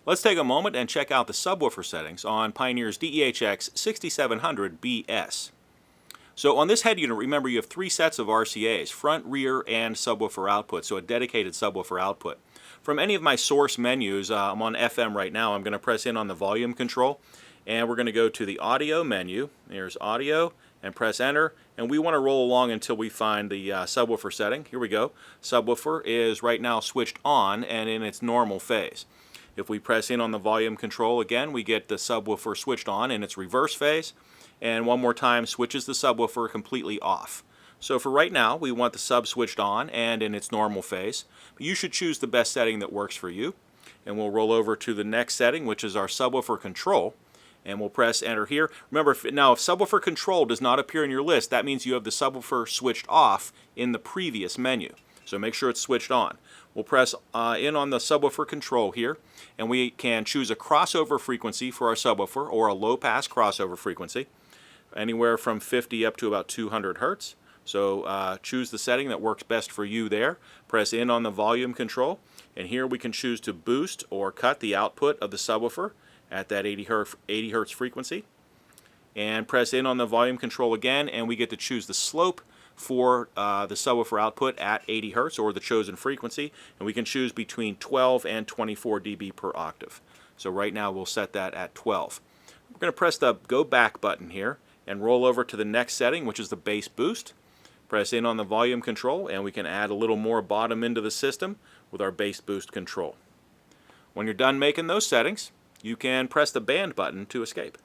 Let's take a moment and check out the subwoofer settings on Pioneer's DEH-X6700BS. So on this head unit, remember you have three sets of RCAs, front, rear, and subwoofer output, so a dedicated subwoofer output. From any of my source menus, I'm on FM right now, I'm going to press in on the volume control, and we're going to go to the audio menu. There's audio, and press enter, and we want to roll along until we find the subwoofer setting. Here we go. Subwoofer is right now switched on and in its normal phase. If we press in on the volume control again, we get the subwoofer switched on in its reverse phase, and one more time switches the subwoofer completely off. So for right now, we want the sub switched on and in its normal phase. But you should choose the best setting that works for you. And we'll roll over to the next setting, which is our subwoofer control, and we'll press enter here. Remember, if subwoofer control does not appear in your list, that means you have the subwoofer switched off in the previous menu. So make sure it's switched on. We'll press in on the subwoofer control here, and we can choose a crossover frequency for our subwoofer, or a low pass crossover frequency, anywhere from 50 up to about 200 hertz. So choose the setting that works best for you there. Press in on the volume control, and here we can choose to boost or cut the output of the subwoofer at that 80 hertz frequency. And press in on the volume control again, and we get to choose the slope for the subwoofer output at 80 hertz, or the chosen frequency, and we can choose between 12 and 24 dB per octave. So right now we'll set that at 12. We're going to press the go back button here and roll over to the next setting, which is the bass boost. Press in on the volume control, and we can add a little more bottom into the system with our bass boost control. When you're done making those settings, you can press the band button to escape.